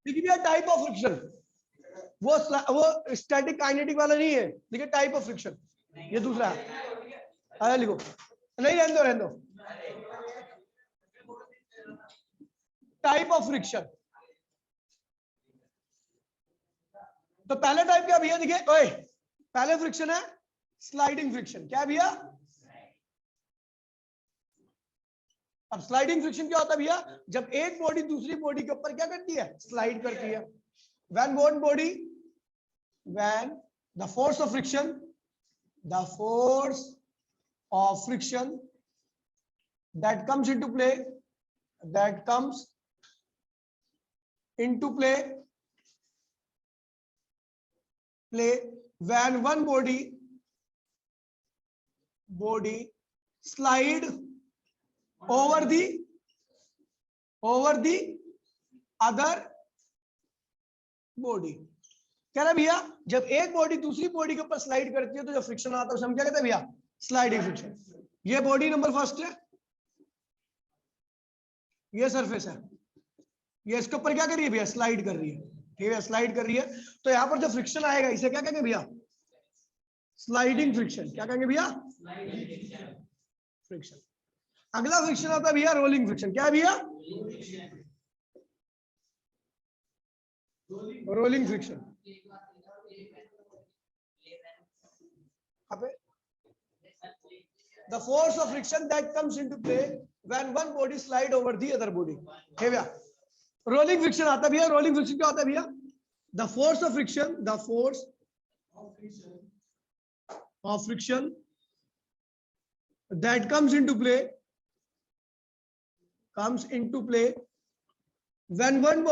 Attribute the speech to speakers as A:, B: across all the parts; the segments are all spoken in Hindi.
A: देखिए भैया टाइप ऑफ फ्रिक्शन, वो स्टैटिक काइनेटिक वाला नहीं है, देखिए टाइप ऑफ फ्रिक्शन ये दूसरा है। आया लिखो, नहीं रहने दो। टाइप ऑफ फ्रिक्शन, तो पहला टाइप क्या भैया, देखिए ओए पहले फ्रिक्शन है स्लाइडिंग फ्रिक्शन। क्या भैया, अब स्लाइडिंग फ्रिक्शन क्या होता है भैया, जब एक बॉडी दूसरी बॉडी के ऊपर क्या करती है, स्लाइड करती है। when one body when the force of friction that comes into play when one body slide over the other body. कह रहा भैया जब एक बॉडी दूसरी बॉडी के ऊपर स्लाइड करती है तो जो फ्रिक्शन आता है उसे हम क्या कहते हैं भैया, स्लाइडिंग फ्रिक्शन। ये बॉडी नंबर फर्स्ट है, ये सरफेस है, ये इसके ऊपर क्या कर रही है भैया, स्लाइड कर रही है। ठीक है, स्लाइड कर रही है, तो यहाँ पर जो फ्रिक्शन आएगा इसे क्या कहेंगे भैया, स्लाइडिंग फ्रिक्शन। क्या कहेंगे भैया, फ्रिक्शन। अगला फ्रिक्शन आता है भैया रोलिंग फ्रिक्शन। क्या है भैया, rolling friction. The force of friction that comes into play when one body slide over the other body। है भैया रोलिंग फ्रिक्शन आता है भैया। रोलिंग फ्रिक्शन क्या होता है भैया, the force of friction that comes into play when one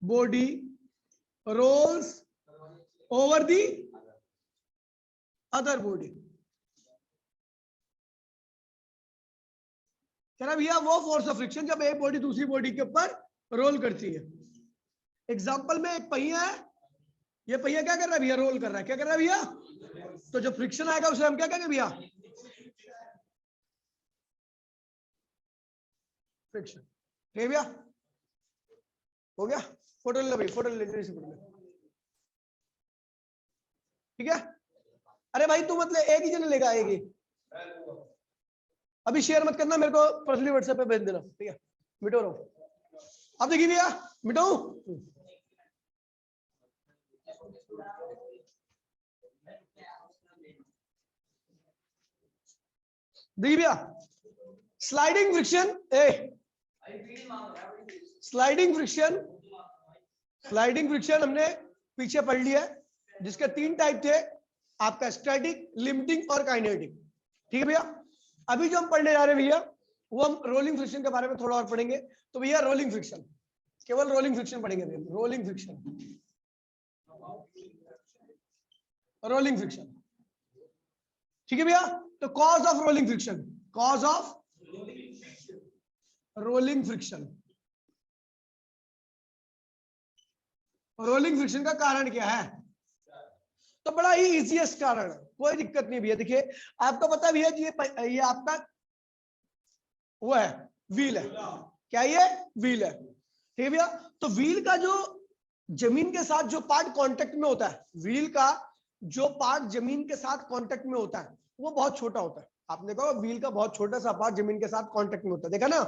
A: body rolls over the other body। कह रहा भैया वो फोर्स ऑफ फ्रिक्शन जब एक बॉडी दूसरी बॉडी के ऊपर रोल करती है। एग्जांपल में एक पहिया है, ये पहिया क्या कर रहा है भैया, रोल कर रहा है। क्या कर रहा है भैया, तो जो फ्रिक्शन आएगा उसे हम क्या कहेंगे भैया, फ्रिक्शन। ठीक भैया, हो गया। फोटो ले भाई, फोटो ले। ठीक है, अरे भाई तू मतलब एक ही जने लेगा, आएगी अभी शेयर मत करना, मेरे को पर्सनली व्हाट्सएप पे भेज देना। ठीक है, मिटो रहो। अब देखिए भैया, मिटो। देखिए भैया स्लाइडिंग फ्रिक्शन, स्लाइडिंग फ्रिक्शन हमने पीछे पढ़ लिया है, जिसके 3 टाइप थे आपका, स्टैटिक, लिमिटिंग और काइनेटिक। ठीक है भैया, अभी जो हम पढ़ने जा रहे हैं भैया वो हम रोलिंग फ्रिक्शन के बारे में थोड़ा और पढ़ेंगे। तो भैया रोलिंग फ्रिक्शन, केवल रोलिंग फ्रिक्शन पढ़ेंगे भैया, रोलिंग फ्रिक्शन। ठीक है भैया, तो cause of rolling friction, rolling friction का कारण क्या है, तो बड़ा ही इजीएस्ट कारण है, कोई दिक्कत नहीं भैया। देखिए आपको पता भैया ये आपका वो है, व्हील है। क्या ये व्हील है, ठीक है भैया। तो व्हील का जो जमीन के साथ जो पार्ट कांटेक्ट में होता है, व्हील का जो पार्ट जमीन के साथ कांटेक्ट में होता है वो बहुत छोटा होता है। आपने कहा व्हील का बहुत छोटा सा पार्ट जमीन के साथ कांटेक्ट में होता है, देखा ना,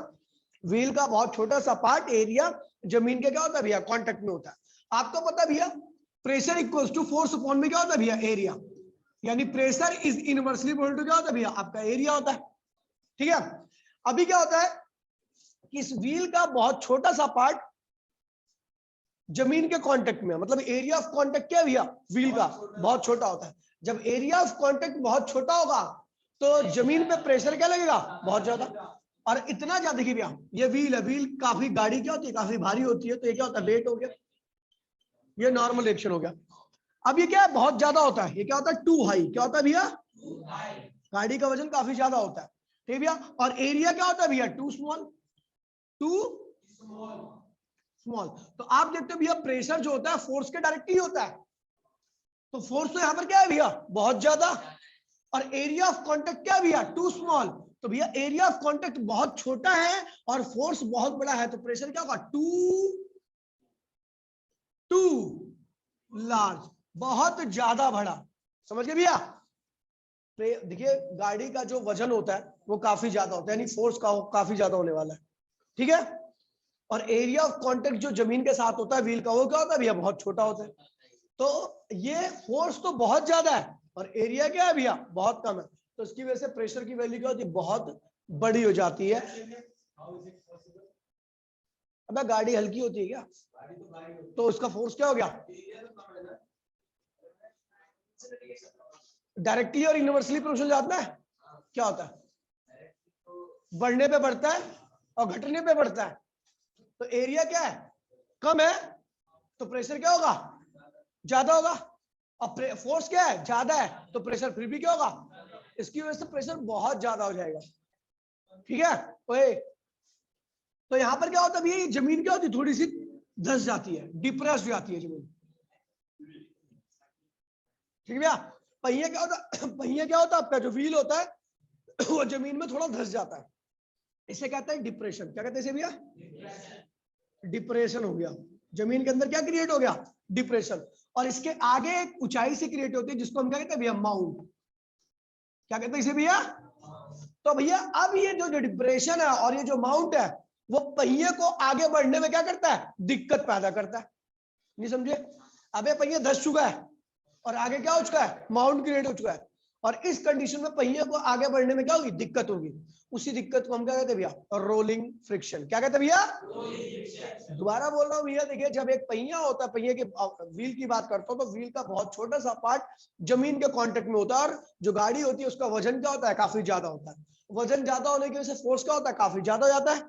A: व्हील का बहुत छोटा सा पार्ट एरिया जमीन के क्या होता है भैया, कांटेक्ट में होता है। आपको पता भैया pressure equals to force upon में क्या होता है भैया, एरिया, यानी pressure is inversely equal to क्या होता है भैया, आपका एरिया होता है। ठीक है, अभी क्या होता है कि इस व्हील का बहुत छोटा सा पार्ट जमीन के कांटेक्ट में, मतलब एरिया ऑफ कांटेक्ट क्या है भैया, व्हील का बहुत छोटा होता है। जब एरिया ऑफ कांटेक्ट बहुत छोटा होगा तो जमीन पे प्रेशर क्या लगेगा, बहुत ज्यादा, और इतना ज्यादा। देखिए भैया ये व्हील है, व्हील काफी गाड़ी क्या होती है, काफी भारी होती है, तो ये क्या होता है, वेट हो गया, ये नॉर्मल रिएक्शन हो गया। अब ये क्या है, बहुत ज्यादा होता है, ये क्या होता है, टू हाई। क्या होता है भैया, गाड़ी का वजन काफी ज्यादा होता है, ठीक भैया। और एरिया क्या होता है भैया, टू स्मॉल। तो आप देखते हो भैया प्रेशर जो होता है फोर्स के डायरेक्ट ही होता है, तो फोर्स तो यहाँ पर क्या है भैया, बहुत ज्यादा, और एरिया ऑफ कांटेक्ट क्या है भैया, टू स्मॉल। तो भैया एरिया ऑफ कांटेक्ट बहुत छोटा है और फोर्स बहुत बड़ा है, तो प्रेशर क्या होगा, टू लार्ज, बहुत ज्यादा बड़ा। समझ गए भैया? देखिए गाड़ी का जो वजन होता है वो काफी ज्यादा होता है, यानी फोर्स का काफी ज्यादा होने वाला है, ठीक है। और एरिया ऑफ कांटेक्ट जो जमीन के साथ होता है व्हील का, वो क्या होता है भैया, बहुत छोटा होता है। तो ये फोर्स तो बहुत ज्यादा है और एरिया क्या है भैया, बहुत कम है, तो इसकी वजह से प्रेशर की वैल्यू क्या होती है, बहुत बड़ी हो जाती है। अब गाड़ी हल्की होती है क्या, तो उसका फोर्स क्या हो गया, डायरेक्टली और यूनिवर्सली प्रोपोर्शनल जाता है। क्या होता है, बढ़ने पे बढ़ता है और घटने पे बढ़ता है। तो एरिया क्या है, कम है, तो प्रेशर क्या होगा, ज्यादा होगा। अब फोर्स क्या है, ज्यादा है, तो प्रेशर फिर भी क्या होगा, इसकी वजह से प्रेशर बहुत ज्यादा हो जाएगा, ठीक है। ओए तो यहां पर क्या होता है भैया, ये जमीन क्या होती है, थोड़ी सी धंस जाती है, डिप्रेस हो जाती है जमीन, ठीक है भैया। पहिया क्या होता, पहिया क्या होता है, आपका जो व्हील होता है वो जमीन में थोड़ा धंस जाता है, इसे कहते हैं डिप्रेशन। क्या कहते हैं इसे भैया, डिप्रेशन हो गया, जमीन के अंदर क्या क्रिएट हो गया, डिप्रेशन। और इसके आगे एक ऊंचाई से क्रिएट होती है जिसको हम क्या कहते हैं भैया, माउंट। क्या कहते हैं इसे भैया, तो भैया अब ये जो डिप्रेशन है और ये जो माउंट है वो पहिए को आगे बढ़ने में क्या करता है, दिक्कत पैदा करता है। नहीं समझे? अबे पहिया धस चुका है और आगे क्या हो चुका है, माउंट क्रिएट हो चुका है, और इस कंडीशन में पहिए को आगे बढ़ने में क्या होगी, दिक्कत होगी। उसी दिक्कत को हम क्या कहते हैं भैया, रोलिंग फ्रिक्शन। क्या कहते हैं भैया, दोबारा बोल रहा हूँ भैया, देखिए जब एक पहिया होता है, पहिए के व्हील की बात करता हूँ, तो व्हील का बहुत छोटा सा पार्ट जमीन के कांटेक्ट में होता है, और जो गाड़ी होती है उसका वजन क्या होता है, काफी ज्यादा होता है। वजन ज्यादा होने की वजह से फोर्स क्या होता है, काफी ज्यादा हो जाता है,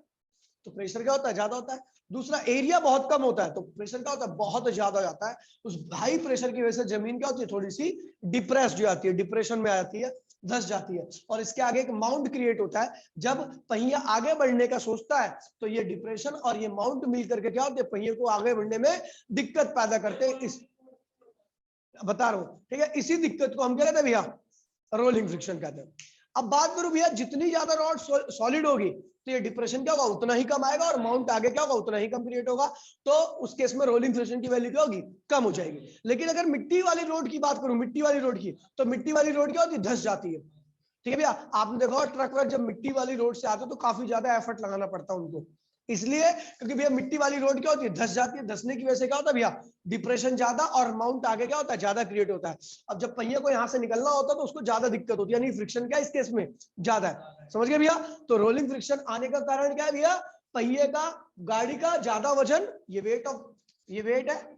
A: तो प्रेशर क्या होता है, ज्यादा होता है। दूसरा एरिया बहुत कम होता है, तो प्रेशर क्या होता है, बहुत ज्यादा हो जाता है। उस हाई प्रेशर की वजह से जमीन क्या होती है, थोड़ी सी डिप्रेस्ड हो जाती है, डिप्रेशन में आ जाती है, धस जाती है। और इसके आगे एक माउंट क्रिएट होता है, जब पहिया आगे बढ़ने का सोचता है तो ये डिप्रेशन और ये माउंट मिल करके क्या होते हैं, पहिए को आगे बढ़ने में दिक्कत पैदा करते हैं। इस बता रहा हूं, ठीक है, इसी दिक्कत को हम क्या कहते हैं भैया, रोलिंग फ्रिक्शन कहते हैं। अब बात करूं भैया, जितनी ज्यादा रॉड सॉलिड होगी तो ये डिप्रेशन क्या होगा, उतना ही कम आएगा, और माउंट आगे क्या होगा, उतना ही कम क्रिएट होगा। तो उस केस में रोलिंग फ्रिक्शन की वैल्यू क्या होगी, कम हो जाएगी। लेकिन अगर मिट्टी वाली रोड की बात करूं, मिट्टी वाली रोड की, तो मिट्टी वाली रोड क्या होती है, धंस जाती है, ठीक है भैया। आपने देखा ट्रक पर जब मिट्टी वाली रोड से आते तो काफी ज्यादा एफर्ट लगाना पड़ता है उनको, इसलिए क्योंकि भैया मिट्टी वाली रोड क्या होती है, धंस जाती है। धंसने की वजह से क्या होता है भैया, डिप्रेशन ज्यादा और माउंट आगे क्या होता है, ज्यादा क्रिएट होता है। अब जब पहिए को यहाँ से निकलना होता है तो उसको ज्यादा दिक्कत होती है, यानी फ्रिक्शन क्या इस केस में ज्यादा है। समझ गए भैया? तो रोलिंग फ्रिक्शन आने का कारण क्या है भैया, पहिए का, गाड़ी का ज्यादा वजन, ये वेट ऑफ, ये वेट है,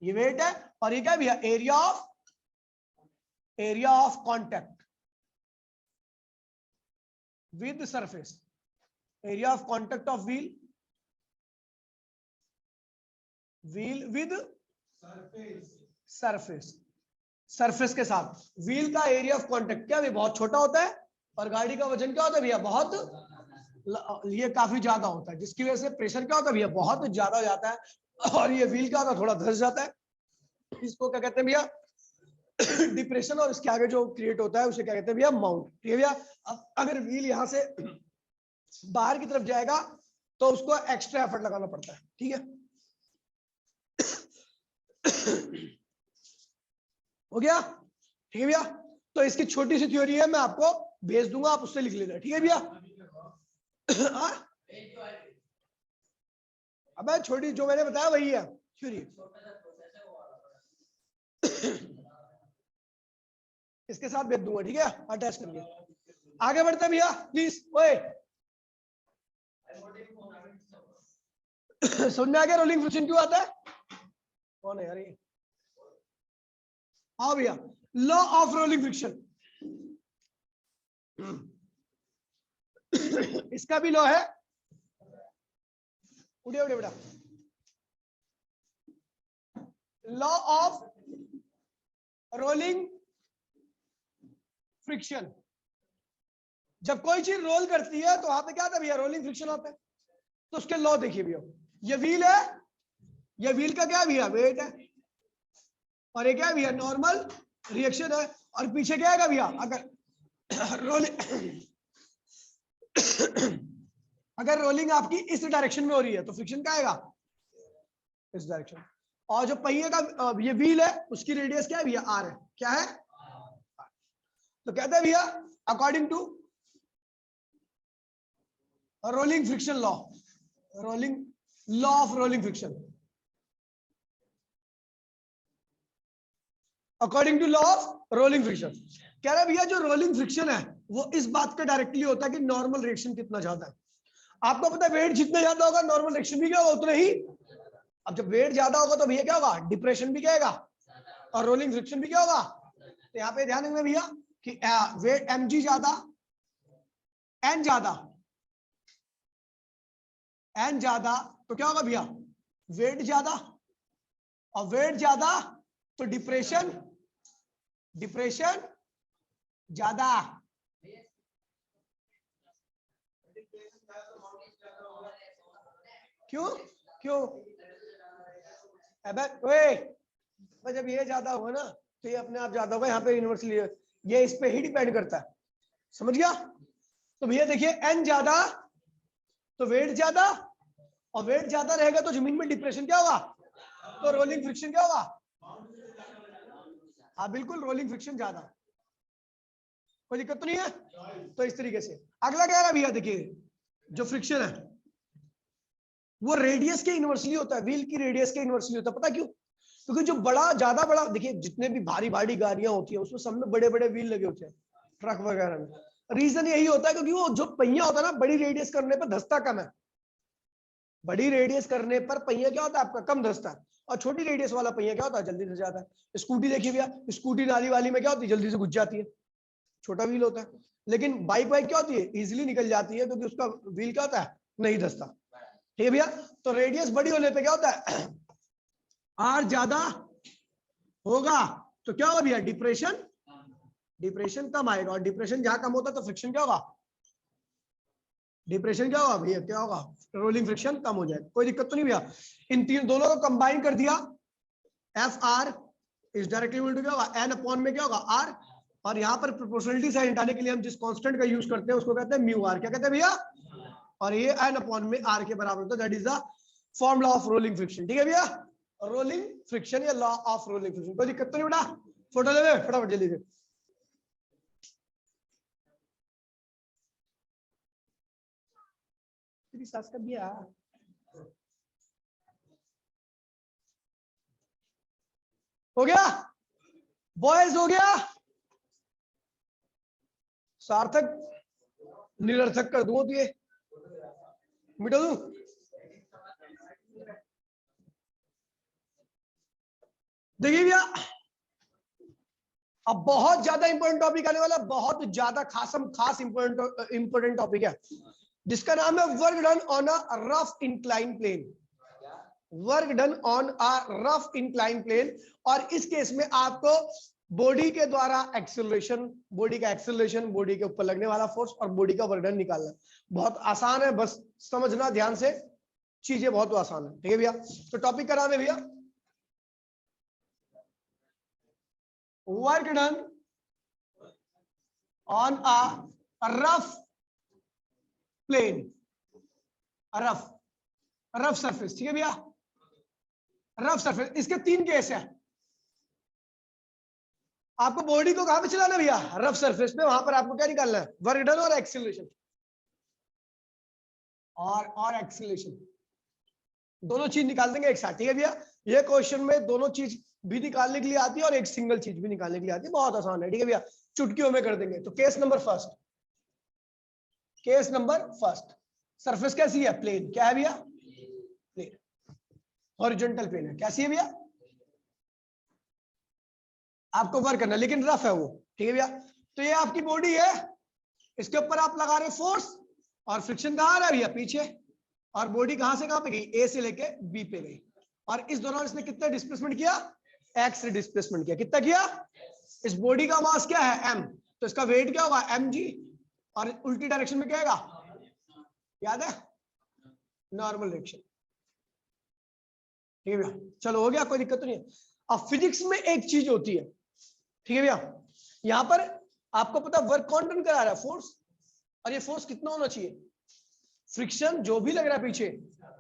A: ये वेट है, और ये क्या है भैया, area of contact with surface, area of contact of wheel with surface, surface के साथ व्हील का एरिया ऑफ कांटेक्ट क्या है, बहुत छोटा होता है, और गाड़ी का वजन क्या होता है भैया, बहुत, ये काफी ज्यादा होता है, जिसकी वजह से प्रेशर क्या होता है भैया, बहुत ज्यादा हो जाता है, और ये व्हील का होता थोड़ा धंस जाता है। इसको क्या कहते हैं भैया, डिप्रेशन, और इसके आगे जो क्रिएट होता है उसे क्या कहते हैं भैया, माउंट। ठीक है भैया? अब अगर व्हील यहां से बाहर की तरफ जाएगा तो उसको एक्स्ट्रा एफर्ट लगाना पड़ता है, ठीक है। हो गया? ठीक है भैया? तो इसकी छोटी सी थ्योरी है, मैं आपको भेज दूंगा, आप उससे लिख लेना, ठीक है भैया? अब छोटी जो मैंने बताया वही है थ्योरी। इसके साथ भेज दूंगा, ठीक है, अटैच करके। आगे बढ़ते भैया प्लीज। ओए समझ में आ गया रोलिंग फ्रिक्शन क्यों आता है? कौन है यार ये? हाँ भैया, लॉ ऑफ रोलिंग फ्रिक्शन, इसका भी लॉ है। उड़े उड़े बेटा, लॉ ऑफ रोलिंग फ्रिक्शन। जब कोई चीज रोल करती है तो वहां पे क्या आता है भैया, रोलिंग फ्रिक्शन आता है। तो उसके लॉ देखिए भैया, ये व्हील है, ये व्हील का क्या है भैया, वेट है, और ये क्या है भैया, नॉर्मल रिएक्शन है। और पीछे क्या है भैया, अगर रोलिंग अगर रोलिंग आपकी इस डायरेक्शन में हो रही है तो फ्रिक्शन क्या आएगा, इस डायरेक्शन। और जो पहिए का ये व्हील है उसकी रेडियस क्या है भैया, आर है। क्या है, तो कहते हैं भैया according to rolling friction law, rolling law of rolling friction, according to law of rolling friction कह रहा है भैया जो रोलिंग फ्रिक्शन है वो इस बात का डायरेक्टली होता है कि नॉर्मल रिएक्शन कितना ज्यादा है। आपको पता है वेट जितना ज्यादा होगा नॉर्मल रिएक्शन भी क्या होगा उतना ही। अब जब वेट ज्यादा होगा तो भैया क्या होगा, डिप्रेशन भी क्या आएगा और रोलिंग फ्रिक्शन भी क्या होगा। तो यहाँ पे ध्यान रखना भैया कि वेट mg ज्यादा, n ज्यादा, n ज्यादा तो क्या होगा भैया, वेट ज्यादा, और वेट ज्यादा तो डिप्रेशन, डिप्रेशन ज्यादा। क्यों क्यों, अबे ओए जब ये ज्यादा होगा ना तो ये अपने आप ज्यादा होगा, यहाँ पे यूनिवर्सली ये इस पे ही डिपेंड करता है, समझ गया। तो भैया देखिए n ज्यादा तो वेट ज्यादा, और वेट ज्यादा रहेगा तो जमीन में डिप्रेशन क्या होगा, तो रोलिंग फ्रिक्शन क्या होगा। हाँ बिल्कुल, रोलिंग फ्रिक्शन ज्यादा, कोई दिक्कत तो नहीं है। तो इस तरीके से अगला क्या है भैया, देखिए जो फ्रिक्शन है वो रेडियस के इनवर्सली होता है, व्हील की रेडियस के इनवर्सली होता है। पता क्यों, क्योंकि जो बड़ा ज्यादा बड़ा, देखिए जितने भी भारी भारी गाड़ियां होती है उसमें सब में बड़े बड़े व्हील लगे होते हैं, ट्रक वगैरह में। रीजन यही होता है क्योंकि वो जो पहिया होता है ना, बड़ी रेडियस करने पर धंसता कम है, बड़ी रेडियस करने पर पहिया क्या होता है आपका कम धंसता है, और छोटी रेडियस वाला पहिया क्या होता है जल्दी धंस जाता है। स्कूटी देखिए भैया, स्कूटी नाली वाली में क्या होती है, जल्दी से घुस जाती है, छोटा व्हील होता है। लेकिन बाइक वाइक क्या होती है, इजिली निकल जाती है क्योंकि उसका व्हील क्या होता है, नहीं धंसता। ठीक है भैया, तो रेडियस बड़ी होने पे क्या होता है, आर ज्यादा होगा तो क्या होगा भैया, डिप्रेशन, डिप्रेशन कम आएगा, और डिप्रेशन जहां कम होता है तो फ्रिक्शन क्या होगा, डिप्रेशन क्या होगा भैया, क्या होगा, रोलिंग फ्रिक्शन कम हो जाएगा। कोई दिक्कत तो नहीं भैया। इन तीन दोनों को कंबाइन कर दिया, f r is directly equal to क्या होगा, एन अपॉन में क्या होगा आर, और यहाँ पर प्रोपोर्शनलिटी साइन हटाने के लिए हम जिस कांस्टेंट का यूज करते हैं उसको कहते हैं म्यू आर। क्या कहते हैं भैया, और ये एन अपॉन में आर के बराबर होता है, that is the formula of rolling friction. ठीक है भैया, रोलिंग फ्रिक्शन या लॉ ऑफ रोलिंग फ्रिक्शन। कोई दिक्कत तो नहीं बेटा, फोटो ले फटाफट जल्दी से। तेरी सास का बिया हो गया, बॉयज हो गया, सार्थक निरर्थक कर दूं तो ये मिटा दूं। देखिए भैया अब बहुत ज्यादा इंपॉर्टेंट टॉपिक आने वाला, बहुत ज्यादा खास इंपॉर्टेंट टॉपिक है जिसका नाम है work done on a rough incline plane, work done on a rough incline plane. और इस केस में आपको बॉडी के द्वारा एक्सेलरेशन, बॉडी का एक्सेलरेशन, बॉडी के ऊपर लगने वाला फोर्स और बॉडी का वर्क डन निकालना। बहुत आसान है, बस समझना ध्यान से, चीजें बहुत आसान है। ठीक है भैया, तो टॉपिक का नाम है भैया work done on a rough plane, rough rough surface. ठीक है भैया, रफ सरफेस, इसके तीन केस है। आपको बॉडी को कहां पे चलाना है भैया, रफ सरफेस पे, वहां पर आपको क्या निकालना है, वर्क डन और एक्सीलरेशन, और एक्सीलरेशन, दोनों चीज निकाल देंगे एक साथ। ठीक है भैया, ये क्वेश्चन में दोनों चीज भी निकालने के लिए आती है और एक सिंगल चीज भी निकालने के लिए आती है, बहुत आसान है। ठीक है भैया, चुटकियों में कर देंगे। तो case number first, case number first, surface कैसी है, प्लेन। क्या है भैया, प्लेन, हॉरिजॉन्टल प्लेन है। कैसी है भैया, आपको वर्क करना, लेकिन रफ है वो। ठीक है भैया, तो ये आपकी बॉडी है, इसके ऊपर आप लगा रहे फोर्स, और फ्रिक्शन कहां आ रहा है भैया, पीछे, और बॉडी कहां से कहां पे गई, ए से लेके बी पे गई, और इस दौरान इसने कितना डिस्प्लेसमेंट किया, एक्स डिस्प्लेसमेंट किया। कितना किया, इस बॉडी का मास क्या है, एम, तो इसका वेट क्या होगा, एम जी, और उल्टी डायरेक्शन में क्या आएगा, याद है, नॉर्मल डायरेक्शन। ठीक है भैया, चलो हो गया, कोई दिक्कत तो नहीं है। अब फिजिक्स में एक चीज होती है, ठीक है भैया, यहां पर आपको पता वर्क कौन टर्न करा रहा है? फोर्स। और ये फोर्स कितना होना चाहिए? फ्रिक्शन जो भी लग रहा है पीछे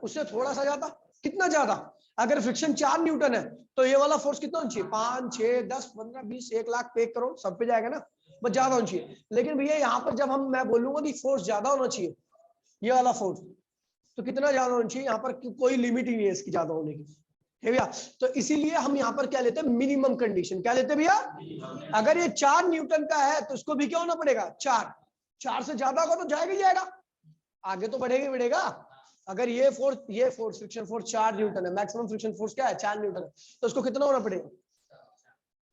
A: उससे थोड़ा सा ज्यादा। कितना ज्यादा? अगर फ्रिक्शन 4 न्यूटन है तो ये वाला फोर्स कितना होना चाहिए? 5, 6, 10, 15, 20, 1 लाख पे 1 करोड़ सब पे जाएगा ना, बस ज्यादा होना चाहिए। लेकिन भैया यहाँ पर जब मैं बोलूंगा कि फोर्स ज्यादा होना चाहिए, ये वाला फोर्स, तो कितना ज्यादा होना चाहिए? यहाँ पर कोई लिमिट ही नहीं है इसकी ज्यादा होने की, है भैया। तो इसीलिए हम यहाँ पर क्या लेते हैं? Minimum condition. क्या लेते हैं भैया? अगर ये 4 न्यूटन का है तो इसको भी क्या होना पड़ेगा? 4 से ज्यादा होगा तो जाएगा ही जाएगा, आगे तो बढ़ेगा ही बढ़ेगा। अगर ये फोर्स फ्रिक्शन फोर्स 4 न्यूटन है, मैक्सिमम फ्रिक्शन फोर्स क्या है? 4 न्यूटन है, तो उसको कितना होना पड़ेगा?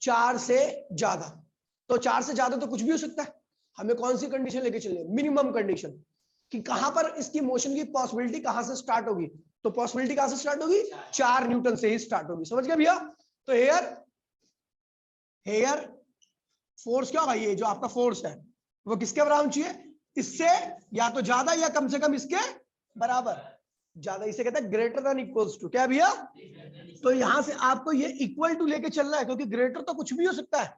A: 4 से ज्यादा। तो 4 से ज्यादा तो कुछ भी हो सकता है। हमें कौन सी कंडीशन लेके चलनी है? मिनिमम कंडीशन, कि कहां पर इसकी मोशन की पॉसिबिलिटी कहां से स्टार्ट होगी? तो पॉसिबिलिटी कहां से स्टार्ट होगी? 4 न्यूटन से ही स्टार्ट होगी। समझ गए भैया? तो हेयर फोर्स क्या होगा? ये जो आपका फोर्स है वो किसके बराबर चाहिए? इससे या तो ज्यादा या कम से कम इसके बराबर। ज्यादा इसे कहते हैं ग्रेटर देन इक्वल्स टू। क्या भैया? तो यहां से आपको ये इक्वल टू लेके चलना है, क्योंकि ग्रेटर तो कुछ भी हो सकता है।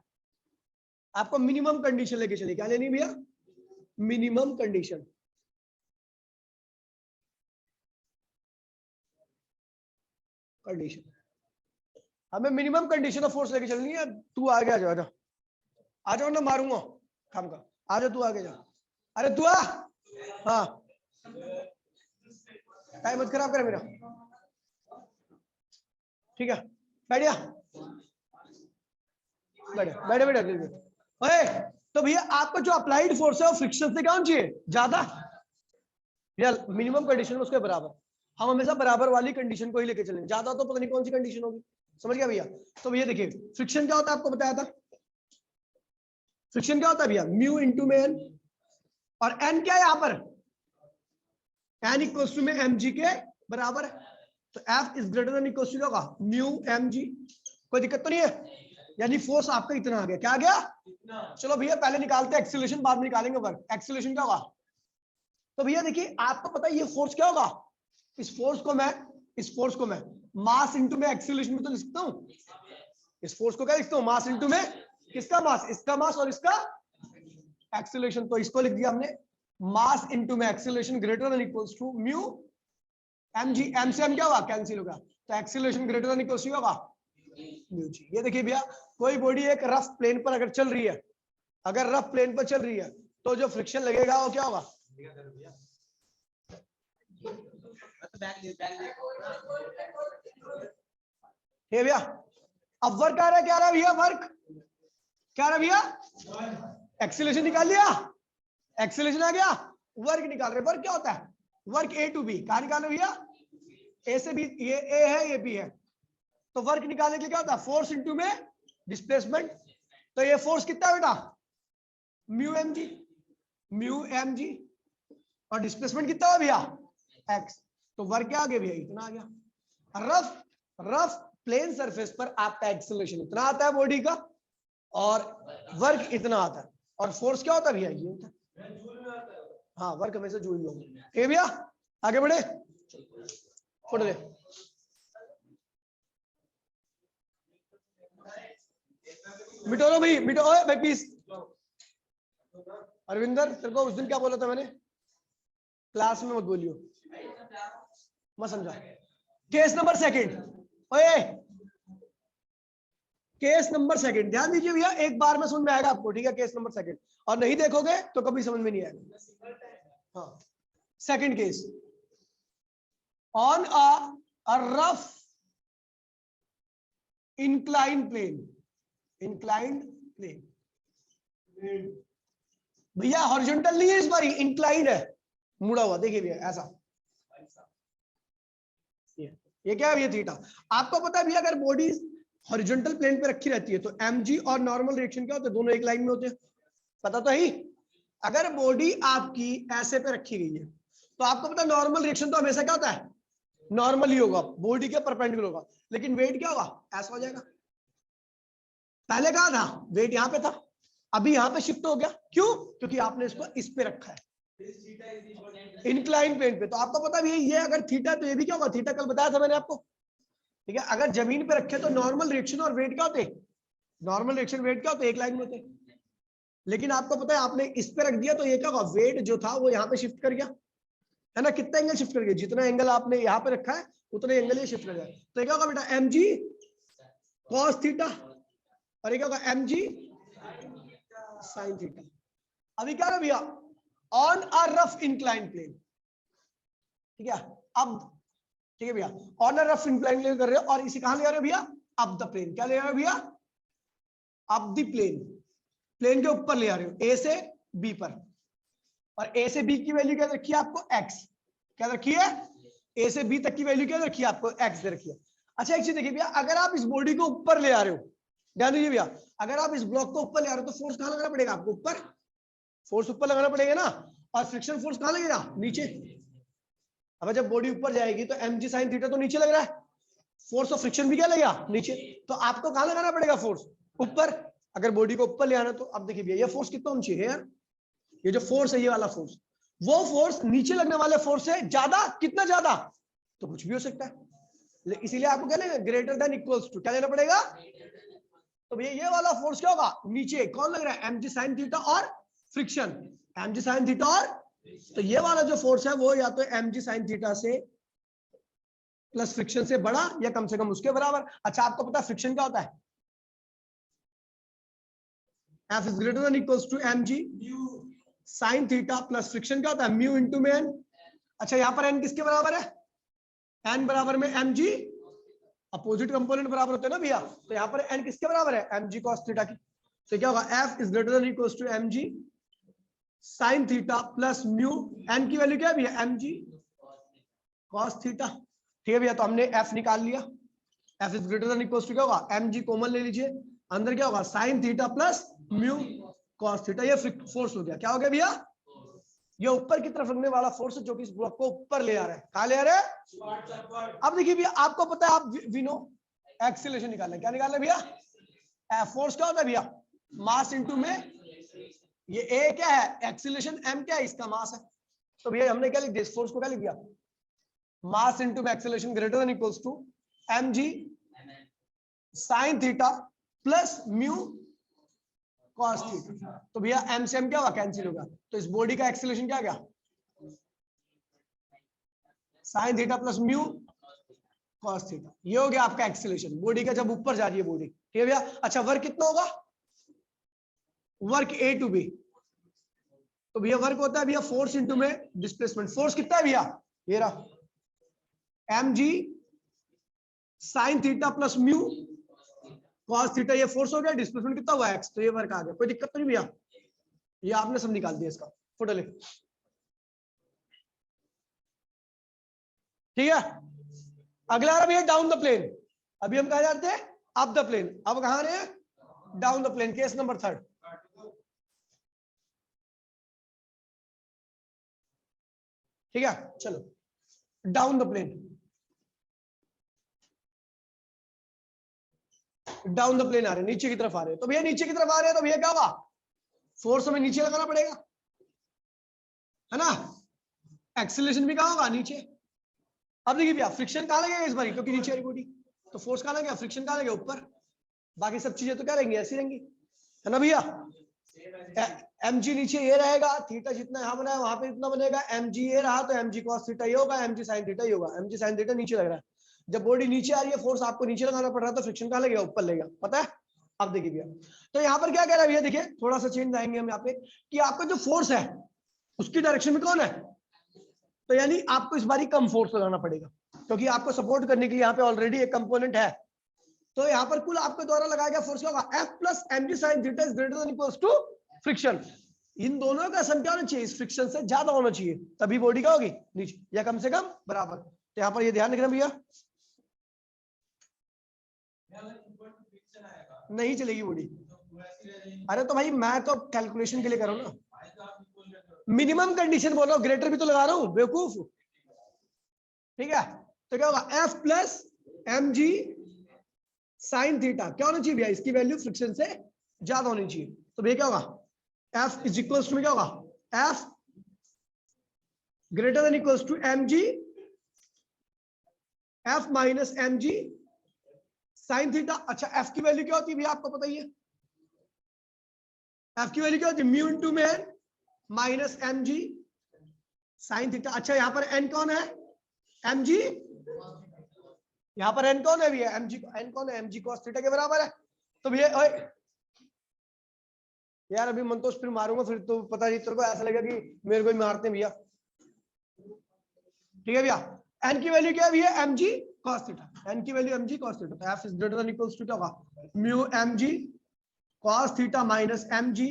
A: आपको मिनिमम कंडीशन लेके चलिए। क्या लेनी भैया? Minimum condition. हमें मिनिमम कंडीशन ऑफ फोर्स लेके चलनी है। तू आगे आ जाओ, आ जाओ ना, मारूंगा खाम का। आ जाओ, तू आगे जा। अरे तू आ। हाँ, टाइम मत खराब कर मेरा। ठीक है, बैठ जा, बैठे बैठे बैठे। ओए, तो भैया आपका जो अप्लाइड फोर्स है वो फ्रिक्शन से क्या होना चाहिए? ज्यादा, या मिनिमम कंडीशन में उसके बराबर। हम हमेशा बराबर वाली कंडीशन को ही लेके चलेंगे, ज्यादा तो पता नहीं कौन सी कंडीशन होगी। समझ गया भैया? तो भैया देखिए, फ्रिक्शन क्या होता है आपको बताया था। फ्रिक्शन क्या होता है भैया? म्यू इंटू में एन, और एन क्या है यहाँ पर? एन इक्वल्स टू में एम जी के बराबर है। तो F is greater than equals to क्या होगा? Mu M g. कोई दिक्कत तो नहीं है? यानी फोर्स आपका इतना आ गया। क्या आ गया? चलो भैया पहले निकालते हैं एक्सीलरेशन, बाद में निकालेंगे वर्क। एक्सीलरेशन क्या होगा? तो भैया देखिए, आपको पता है ये फोर्स क्या होगा? इस फोर्स को मैं मास इंटू में एक्सीलरेशन में तो लिख सकता हूं। इस फोर्स को क्या लिखता हूं? मास इंटू में किसका मास? इसका मास और इसका एक्सीलरेशन। तो इसको लिख दिया हमने मास इंटू में acceleration greater than equals to mu M g. M से एम क्या होगा? कैंसिल होगा। तो acceleration greater than equals to होगा म्यू जी। ये देखिए भैया, कोई बॉडी एक रफ प्लेन पर अगर चल रही है, अगर रफ प्लेन पर चल रही है, तो जो फ्रिक्शन लगेगा वो क्या होगा? हे भैया, अब वर्क आ रहा है। क्या आ रहा है भैया? वर्क क्या आ रहा है भैया? एक्सीलरेशन निकाल लिया, एक्सीलरेशन आ गया, वर्क निकाल रहे। वर्क क्या होता है? Work A to B. कहां निकाल रहे भैया? ए से बी। ये ए है, ये बी है, तो वर्क निकालने के लिए क्या होता है? फोर्स इंटू में डिस्प्लेसमेंट। तो ये फोर्स कितना है बेटा? Mu M g, mu M g, और डिस्प्लेसमेंट कितना है भैया? एक्स। तो वर्क क्या आ गया भैया? इतना आ गया। रफ प्लेन सरफेस पर आपका एक्सीलरेशन इतना आता है बॉडी का, और वर्क इतना आता है। और फोर्स क्या होता है भैया? ये होता है। हाँ, वर्क हमेशा जूल में होगा। ए भैया आगे बढ़े, फोटो दे। मिटो लो भाई, मिटो भाई प्लीज। अरविंदर, तेरे को उस दिन क्या बोला था मैंने? क्लास में मत बोलियो, मत समझा। केस नंबर सेकंड, ओए केस नंबर सेकंड ध्यान दीजिए भैया, एक बार में समझ में आएगा आपको, ठीक है? केस नंबर सेकंड, और नहीं देखोगे तो कभी समझ में नहीं आएगा। हाँ, second case, on a rough inclined plane, inclined plane. भैया हॉरिजॉन्टल नहीं है इस बार, इंक्लाइंड है, मुड़ा हुआ। देखिए भैया ऐसा, ये क्या है? ये थीटा। आपको पता है भैया, अगर बॉडी हॉरिजॉन्टल प्लेन पे रखी रहती है तो mg और नॉर्मल रिएक्शन क्या होते हैं? दोनों एक लाइन में होते हैं, पता तो है। अगर बॉडी आपकी ऐसे पे रखी गई है तो आपको पता है नॉर्मल रिएक्शन तो हमेशा क्या होता है? नॉर्मल ही होगा, बॉडी के परपेंडिकुलर होगा। लेकिन वेट क्या होगा? ऐसा हो जाएगा। पहले कहा था वेट यहाँ पे था, अभी यहाँ पे शिफ्ट हो गया। क्यों? क्योंकि आपने इसको इस पे रखा है, इंक्लाइन प्लेन पे। तो आपको पता भी है, ये अगर थीटा तो ये भी क्या होगा? थीटा कल बताया था मैंने आपको, ठीक है? अगर जमीन पे रखे तो नॉर्मल रिएक्शन और वेट क्या होते? नॉर्मल रिएक्शन वेट क्या होते? एक लाइन में होते। लेकिन आपको पता है आपने इस पे रख दिया तो ये क्या होगा, वेट जो था वो यहाँ पे शिफ्ट कर गया, है ना, कितना एंगल शिफ्ट कर गया, जितना एंगल आपने यहाँ पे रखा है उतना एंगल ये शिफ्ट कर गया। तो ये क्या होगा बेटा, एम जी कॉस थीटा, और ये क्या होगा, एम जी साइन थीटा। अभी क्या है भैया, on a rough incline plane, ठीक है। अब ठीक है भैया, on a rough incline plane कर रहे हो, और इसे कहां ले आ रहे हो भैया, अप द प्लेन। क्या ले आ रहे हो भैया, अप द प्लेन, प्लेन के ऊपर ले आ रहे हो, ए से बी पर। और ए से बी की वैल्यू क्या रखी है आपको, एक्स। क्या रखी है, ए से बी तक की वैल्यू क्या रखी है आपको, एक्स दे रखी है। अच्छा एक चीज देखिए भैया, अगर आप इस बॉडी को ऊपर ले आ रहे हो, ध्यान दीजिए भैया, अगर आप इस ब्लॉक को ऊपर ले आ रहे हो तो फोर्स कहां लगाना पड़ेगा आपको, ऊपर, फोर्स ऊपर लगाना पड़ेगा ना, और फ्रिक्शन फोर्स कहां लगेगा, नीचे। अब जब बॉडी ऊपर जाएगी तो एम जी साइन थीटा तो नीचे लग रहा है, फोर्स ऑफ फ्रिक्शन भी क्या लगेगा, नीचे। तो आपको कहां लगाना पड़ेगा फोर्स, ऊपर। अगर बॉडी को ऊपर ले आना तो अब देखिए भैया, ये फोर्स कितना होना चाहिए यार, ये जो फोर्स है ये वाला फोर्स, वो फोर्स नीचे लगने वाले फोर्स से ज्यादा, कितना ज्यादा, तो कुछ भी हो सकता है, इसीलिए आपको क्या लेना, ग्रेटर देन इक्वल्स टू, क्या लेना पड़ेगा। तो भैया ये वाला फोर्स क्या होगा, नीचे कौन लग रहा है, एम जी साइन थीटा और फ्रिक्शन, एम जी साइन थीटा और, तो ये वाला जो फोर्स है वो या तो एम जी साइन थीटा से प्लस फ्रिक्शन से बड़ा या कम से कम उसके बराबर। अच्छा आपको पता है फ्रिक्शन क्या होता है, f is greater than equals to m ji sine theta plus friction क्या होता है, म्यू इंटू में एन। अच्छा यहाँ पर एन किसके बराबर है, एन बराबर में एम जी, अपोजिट कंपोनेंट बराबर होते हैं ना भैया, तो यहाँ पर एन किसके बराबर है, एम जी कॉस थीटा की। तो क्या होगा, f is greater than equals to m ji sine theta plus mu, n की वैल्यू क्या है भैया, एम जी कॉस थीटा। ठीक है भैया, तो हमने एफ निकाल लिया, f is greater than equals to क्या होगा, एम जी कॉमन ले लीजिए, अंदर क्या होगा, sign theta plus mu cos theta, ये फोर्स हो गया। क्या हो गया भैया, ये ऊपर की तरफ रखने वाला फोर्स जो कि इस ब्लॉक को ऊपर ले आ रहा है, कहां ले आ रहा है। अब देखिए भैया, आपको पता है, आप विनो एक्सीलरेशन निकालना है, क्या निकालना है भैया, फोर्स क्या होता है भैया, मास इनटू में, ये ए क्या है, एक्सीलरेशन, एम क्या है, इसका मास है। तो भैया हमने क्या लिख दिया, इस फोर्स को क्या लिख दिया, mass into acceleration greater than equals to m ji sine theta plus mu cos theta. तो भैया एम से एम क्या होगा, कैंसिल होगा, तो इस बॉडी का एक्सीलरेशन क्या गया, sign theta plus mu cos theta, ये हो गया आपका एक्सीलरेशन बॉडी का जब ऊपर जा रही है बॉडी। ठीक है भैया, अच्छा वर्क कितना होगा, वर्क ए टू बी, तो भैया वर्क होता है भैया फोर्स इनटू में डिस्प्लेसमेंट। फोर्स कितना है भैया, ये रहा एम जी sine theta plus mu cos theta, ये फोर्स हो गया, डिस्प्लेसमेंट कितना हुआ एक्स, तो ये वर्क आ गया, कोई दिक्कत तो नहीं भैया, ये आपने सब निकाल दिया इसका फोटो ले। ठीक है, अगला आ रहा भैया डाउन द प्लेन। अभी हम कहा जाते हैं अप द प्लेन, अब कहां रहे हैं, down the plane, case number 3। ठीक है, चलो down the plane, down the plane आ रहे हैं, नीचे की तरफ आ रहे हैं। तो भैया नीचे की तरफ आ रहे हैं तो भैया क्या होगा, फोर्स हमें नीचे लगाना पड़ेगा, है ना, एक्सीलरेशन भी कहां होगा, नीचे। अब देखिए भैया फ्रिक्शन कहां लगेगा इस बार, क्योंकि नीचे वाली बॉडी, तो फोर्स कहां लगेगा, फ्रिक्शन कहां लगेगा, ऊपर। बाकी सब चीजें तो क्या रहेंगी, ऐसी रहेंगी, है ना भैया। एम जी नीचे ये रहेगा, थीटा जितना यहाँ बना है वहां पे इतना बनेगा, एम जी ये रहा तो एम जी कॉस थीटा ये होगा, एम जी साइन थीटा ये होगा। एम जी साइन थीटा नीचे लग रहा है, जब बॉडी नीचे आ रही है फोर्स आपको नीचे लगाना पड़ रहा है, तो फ्रिक्शन कहां लगेगा, ऊपर लगेगा, पता है। अब देखिए भैया, तो यहाँ पर क्या कह रहा है भैया, देखिए थोड़ा सा चेंज आएंगे हम यहाँ पे, कि आपका जो फोर्स है उसकी डायरेक्शन में कौन है, तो यानी आपको इस बार कम फोर्स लगाना पड़ेगा, क्योंकि आपको सपोर्ट करने के लिए यहाँ पे ऑलरेडी एक कंपोनेंट है। तो यहाँ पर कुल आपके द्वारा लगाया गया फोर्स क्या होगा, F plus M G sine theta is greater than equals to friction. इन दोनों का सम क्या होना चाहिए, इस फ्रिक्शन से ज्यादा होना चाहिए, तभी बॉडी क्या होगी, नीचे, या कम से कम बराबर। तो यहाँ पर ये ध्यान रखना भैया, नहीं चलेगी बॉडी। अरे तो भाई मैं तो कैलकुलेशन के लिए कर रहा हूँ ना, मिनिमम कंडीशन बोलो, ग्रेटर भी तो लगा रहा हूँ बेवकूफ। ठीक है, तो क्या होगा, F plus M G sine theta क्या होना चाहिए भैया, इसकी वैल्यू फ्रिक्शन से ज्यादा होनी चाहिए। तो भैया क्या होगा, एफ इज इक्वल्स टू में क्या होगा, f greater than equals to m g f minus M G sine theta. अच्छा एफ की वैल्यू क्या होती है भैया, आपको पता ही है, एफ की वैल्यू क्या होती है, म्यू इंटू में n minus M G sine theta. अच्छा यहाँ पर एन कौन है, एम जी, यहाँ पर एन कौन है भैया, एम जी, एन कौन है, एम जी कॉस थीटा के बराबर है। तो भैया यार अभी मन तो फिर मारूंगा, फिर तो पता नहीं तेरे को ऐसा लगेगा कि मेरे को ही मारते हैं भैया। ठीक है भैया, एन की वैल्यू क्या है भैया, M G cos theta, N की value M G cos theta. तो F is greater than equals to क्या होगा, mu M G cos theta minus M G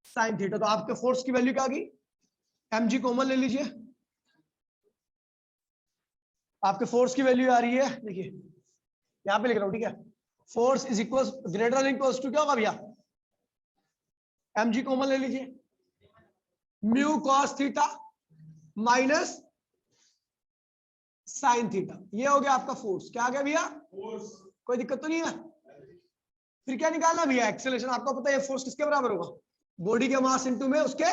A: sine theta. तो आपके फोर्स की वैल्यू क्या आ गई, एम जी कॉमन ले लीजिए, आपके फोर्स की वैल्यू आ रही है, देखिए यहां पे लिख रहा हूं, ठीक है, force is equal greater than equals to क्या होगा भैया, एम जी कॉमन ले लीजिए, mu cos theta minus sine theta, ये हो गया आपका फोर्स। क्या आ गया भैया, फोर्स, कोई दिक्कत तो नहीं है। फिर क्या निकालना भैया, एक्सेलरेशन। आपको पता है फोर्स किसके बराबर होगा, बॉडी के मास इनटू में उसके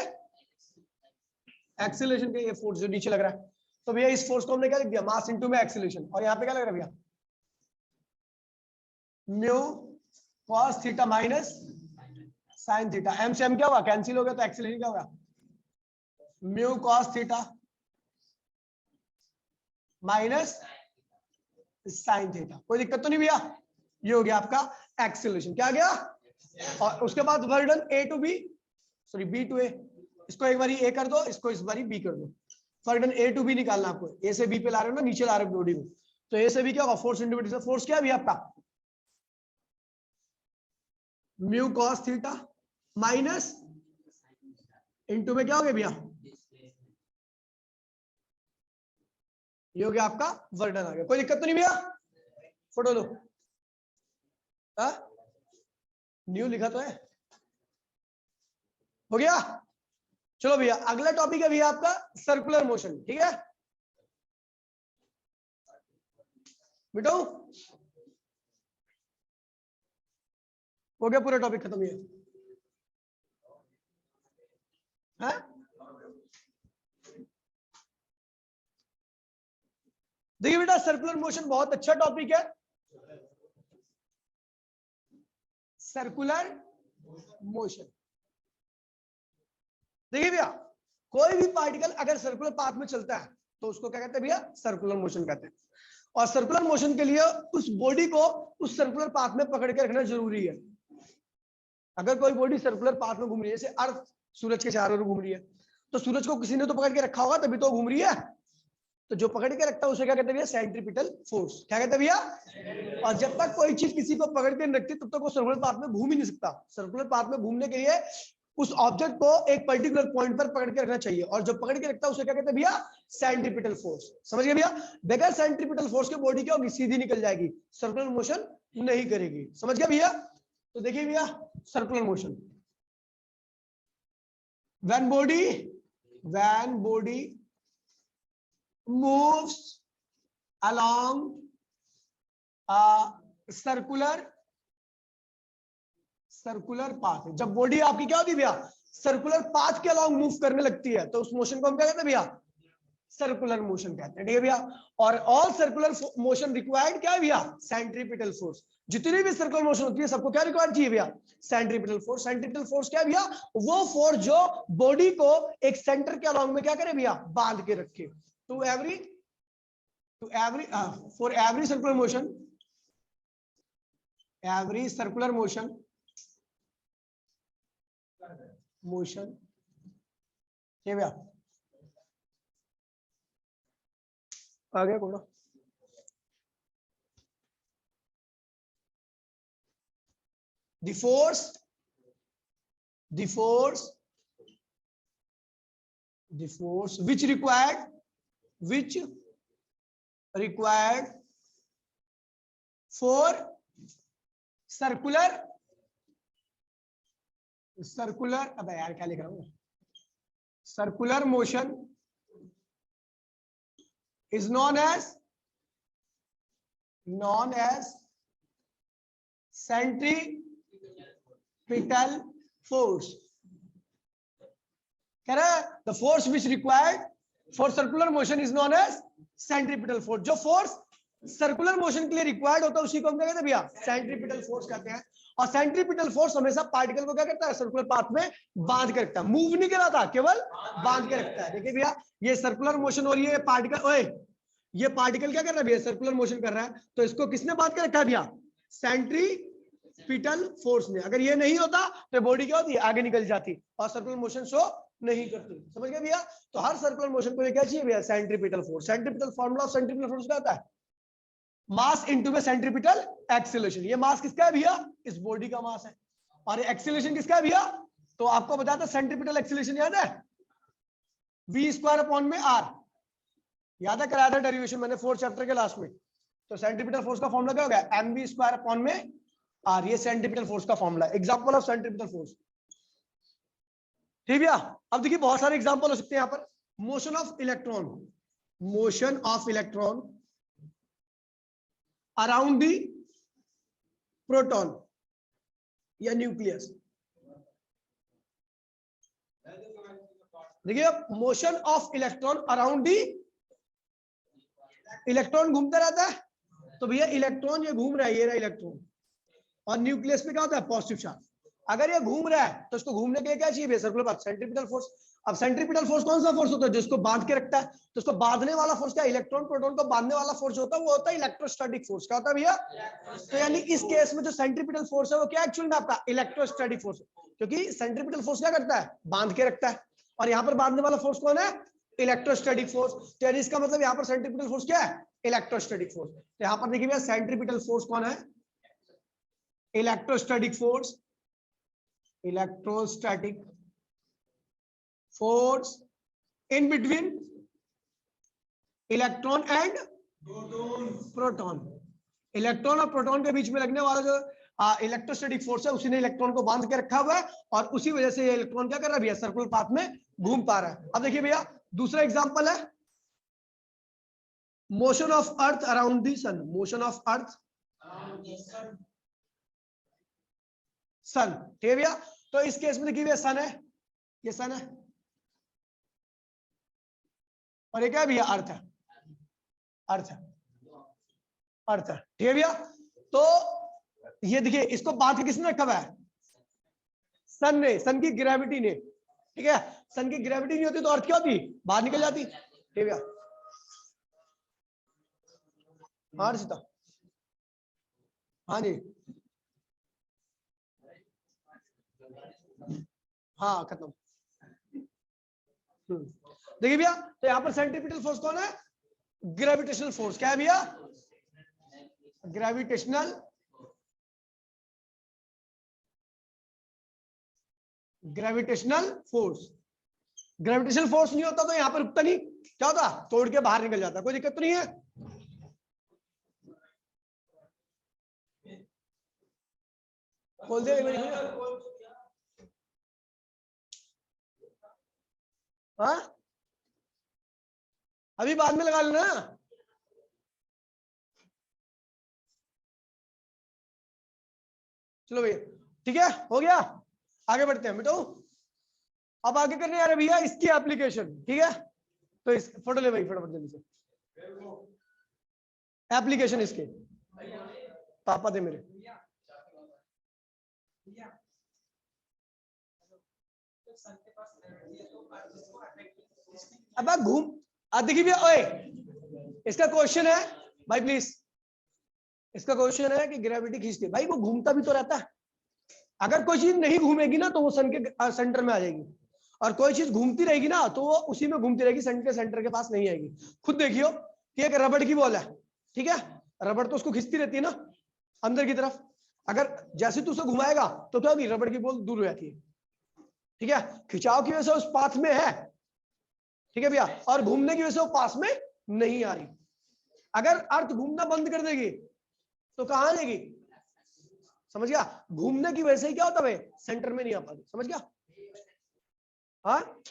A: एक्सेलरेशन के, ये फोर्स जो नीचे लग रहा है। तो भैया इस फोर्स को हमने क्या लिख दिया, मास इनटू में एक्सेलरेशन, और यहाँ पे क्या लग रहा है भैया, mu cos theta minus sine theta. M से एम क्या होगा, कैंसिल हो गया, तो एक्सेलरेशन क्या होगा, mu cos theta minus sine theta. कोई दिक्कत तो नहीं भैया, ये हो गया आपका एक्सेलरेशन। क्या गया, और उसके बाद वर्डन A to B, sorry B to A, इसको एक बारी ए कर दो, इसको इस बारी बी कर दो। वर्डन ए टू बी निकालना आपको, ए से बी पे ला रहे हो ना, नीचे ला रहे हो बॉडी को, तो ए से बी क्या होगा, फोर्स इंटू वर्टिकल फोर्स क्या है भैया आपका, mu cos theta minus into में क्या हो गया भैया, ये हो गया आपका वर्डन आ गया। कोई दिक्कत तो नहीं भैया, फोटो लो, न्यू लिखा तो है, हो गया। चलो भैया अगला टॉपिक है भैया आपका सर्कुलर मोशन, ठीक है बेटो, हो गया पूरा टॉपिक खत्म है। देखिए बेटा सर्कुलर मोशन बहुत अच्छा टॉपिक है, सर्कुलर मोशन। देखिए भैया कोई भी पार्टिकल अगर सर्कुलर पाथ में चलता है तो उसको क्या कहते हैं भैया, सर्कुलर मोशन कहते हैं। और सर्कुलर मोशन के लिए उस बॉडी को उस सर्कुलर पाथ में पकड़ के रखना जरूरी है। अगर कोई बॉडी सर्कुलर पाथ में घूम रही है, जैसे अर्थ सूरज के चारों ओर घूम रही है, तो सूरज को किसी ने तो पकड़ के रखा होगा तभी तो घूम रही है, तो जो पकड़ के रखता है उसे क्या कहते हैं भैया, सेंट्रीपिटल फोर्स। क्या कहते हैं भैया, और जब तक कोई चीज किसी को पकड़ के रखती तब तक वो सर्कुलर पाथ में घूम ही नहीं सकता। सर्कुलर पाथ में घूमने के लिए उस ऑब्जेक्ट को एक पर्टिकुलर पॉइंट पर पकड़ के रखना चाहिए, और जो पकड़ के रखता है उसे क्या कहते हैं भैया, सेंट्रीपिटल फोर्स। समझ गए भैया, बगैर सेंट्रीपिटल फोर्स के बॉडी क्या होगी, सीधी निकल जाएगी, सर्कुलर मोशन नहीं करेगी। समझ गया भैया, तो देखिए भैया circular motion, when body moves along a circular path, जब बॉडी आपकी क्या होती है भैया, सर्कुलर पाथ के अलोंग मूव करने लगती है, तो उस मोशन को हम क्या कहते हैं भैया, सर्कुलर मोशन कहते हैं। ठीक है भैया, और ऑल सर्कुलर मोशन रिक्वायर्ड क्या है भैया, सेंट्रीपिटल फोर्स। जितनी भी सर्कुलर मोशन होती है सबको क्या रिक्वायर्ड चाहिए भैया, सेंट्रीपिटल फोर्स। सेंट्रीपिटल फोर्स क्या है भैया, वो फोर्स जो बॉडी को एक सेंटर के अलोंग में क्या करे भैया, बांध के रखे। To every for every circular motion ये भैया आ गया कौन, the force which required for circular, अब यार क्या लिख रहा हूं, circular motion is known as centripetal force. कह रहा है the force which required for circular motion is known as centripetal force। जो फोर्स सर्कुलर मोशन के लिए रिक्वायर्ड होता है उसी को हम क्या कहते हैं भैया, सेंट्रीपिटल फोर्स कहते हैं। और सेंट्रीपिटल फोर्स हमेशा पार्टिकल को क्या करता है, सर्कुलर पाथ में बांध के रखता है, मूव नहीं कराता, केवल बांध के रखता है। देखिए भैया ये सर्कुलर मोशन हो रही है, पार्टिकल, ओए ये पार्टिकल क्या कर रहा है भैया, सर्कुलर मोशन कर रहा है, तो इसको किसने बांध के रखा है भैया, सेंट्रीपिटल फोर्स ने। अगर ये नहीं होता तो बॉडी क्या होती है, आगे निकल जाती और सर्कुलर मोशन शो नहीं करती। समझ गए भैया? तो हर सर्कुलर मोशन को क्या चाहिए भैया, centripetal force. Centripetal formula of centripetal force क्या होता है, मास इनटू में सेंट्रीपिटल एक्सीलरेशन। ये मास किसका है भैया, इस बॉडी का मास है, और एक्सीलरेशन किसका है भैया, तो आपको बताया था सेंट्रीपिटल एक्सीलरेशन याद है, v स्क्वायर अपॉन में r, याद है, कराया था डेरिवेशन मैंने 4th चैप्टर के लास्ट में। तो सेंट्रीपिटल फोर्स का फॉर्मूला क्या हो गया, mv स्क्वायर अपॉन में r, ये सेंट्रीपिटल फोर्स का formula, example of centripetal force. ठीक है, अब देखिए बहुत सारे एग्जांपल हो सकते हैं यहाँ पर। Motion of electron, motion of electron around the proton या न्यूक्लियस। देखिए motion of electron around the, electron घूमता रहता है, तो भैया इलेक्ट्रॉन ये घूम रहा है, ये रहा इलेक्ट्रॉन, और न्यूक्लियस पे क्या होता है, पॉजिटिव चार्ज। अगर ये घूम रहा है तो इसको घूमने के लिए क्या चाहिए, सर्कुलर पाथ, सेंट्रीपिटल फोर्स। अब सेंट्रीपिटल फोर्स कौन सा फोर्स होता है, जिसको बांध के रखता है, तो उसको बांधने वाला फोर्स क्या, इलेक्ट्रॉन प्रोटॉन को बांधने वाला फोर्स होता है, वो होता है इलेक्ट्रोस्टैटिक फोर्स। क्या होता है भैया, तो यानी इस केस में जो सेंट्रीपिटल फोर्स है वो क्या एक्चुअल में आपका इलेक्ट्रोस्टैटिक फोर्स, क्योंकि सेंट्रीपिटल फोर्स क्या करता है, बांध के रखता है, और यहाँ पर बांधने वाला फोर्स कौन है, इलेक्ट्रोस्टैटिक फोर्स। तो यानी इसका मतलब यहाँ पर सेंट्रीपिटल फोर्स क्या है, इलेक्ट्रोस्टैटिक फोर्स। तो यहाँ पर देखिए भैया सेंट्रीपिटल फोर्स कौन है, electrostatic force, electrostatic force in between electron and proton. Electron और प्रोटॉन के बीच में लगने वाला जो इलेक्ट्रोस्टैटिक फोर्स है, उसी ने इलेक्ट्रॉन को बांध के रखा हुआ है, और उसी वजह से ये इलेक्ट्रॉन क्या कर रहा है भैया, सर्कुलर पाथ में घूम पा रहा है। अब देखिए भैया दूसरा एग्जांपल है motion of earth around the sun, motion of earth sun. ठीक है भैया, तो इस केस में देखिए भैया सन है, ये सन है, और ये क्या है भैया, अर्थ है, अर्थ है, अर्थ है। ठीक है भैया, तो ये देखिए इसको बांध के किसने रखा हुआ है, सन ने, सन की ग्रेविटी ने। ठीक है, सन की ग्रेविटी नहीं होती तो अर्थ क्या होती, बाहर निकल जाती। ठीक है भैया, हाँ सीता, हाँ जी, हाँ खत्म। देखिए भैया, तो यहां पर सेंट्रीपिटल फोर्स कौन है, ग्रेविटेशनल फोर्स। क्या है भैया, gravitational, gravitational force. Gravitational force नहीं होता तो यहां पर रुकता नहीं, क्या होता, तोड़ के बाहर निकल जाता, कोई दिक्कत तो नहीं है। खोल दे, हाँ अभी बाद में लगा लेना। चलो भैया ठीक है, हो गया, आगे बढ़ते हैं बेटो। अब आगे करने आ रहे भैया इसकी एप्लीकेशन। ठीक है, तो इस फोटो ले भाई फटाफट जल्दी से, एप्लीकेशन इसके, पापा दे मेरे। अब घूम, देखिए भैया, ओए इसका क्वेश्चन है भाई प्लीज, इसका क्वेश्चन है कि ग्रेविटी खींचती है, भाई वो घूमता भी तो रहता है। अगर कोई चीज नहीं घूमेगी ना तो वो सन के सेंटर में आ जाएगी, और कोई चीज घूमती रहेगी ना तो वो उसी में घूमती रहेगी, सन के सेंटर के पास नहीं आएगी। खुद देखियो कि एक रबड़ की बॉल है, ठीक है, रबड़ तो उसको खींचती रहती है ना अंदर की तरफ, अगर जैसे तू उसे घुमाएगा तो क्या होगी, रबड़ की बॉल दूर हो जाती है। ठीक है, खिंचाव की वजह से उस पाथ में है, ठीक है भैया, और घूमने की वजह से वो पास में नहीं आ रही। अगर अर्थ घूमना बंद कर देगी तो कहां आ जाएगी, समझ गया, घूमने की वजह से क्या होता है, सेंटर में नहीं आ पाती। समझ गया, हाँ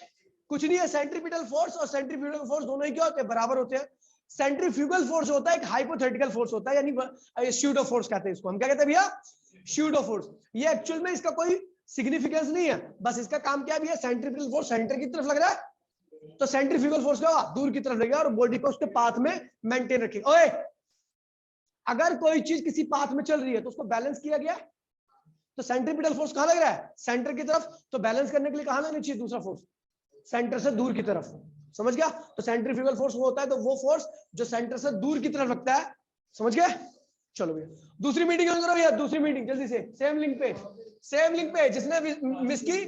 A: कुछ नहीं है, सेंट्रीपिटल फोर्स और सेंट्रीफ्यूगल फोर्स दोनों ही क्या होते हैं, बराबर होते हैं। सेंट्रीफ्यूगल फोर्स होता है एक हाइपोथेटिकल फोर्स होता है, यानी स्यूडो फोर्स कहते हैं इसको, हम क्या कहते हैं भैया, स्यूडो फोर्स। ये एक्चुअल में इसका कोई सिग्निफिकेंस नहीं है, बस इसका काम क्या है भैया, सेंट्रीपिटल फोर्स सेंटर की तरफ लग रहा है तो सेंट्रीफ्यूगल फोर्स क्या होगा, दूर की तरफ लगेगा और बॉडी को उसके पाथ में मेंटेन रखेगा। ओए अगर कोई चीज किसी पाथ में चल रही है तो उसको बैलेंस किया गया, तो सेंट्रीपिटल फोर्स कहां लग रहा है? सेंटर की तरफ। तो बैलेंस करने के लिए कहां लगनी चाहिए दूसरा फोर्स? सेंटर से दूर की तरफ। समझ गया? तो सेंट्रीफ्यूगल फोर्स वो होता है तो वो फोर्स जो सेंटर से दूर की तरफ लगता है। समझ गए? चलो भैया दूसरी मीटिंग करो भैया, दूसरी मीटिंग जल्दी से। सेम लिंक पे जिसने मिस की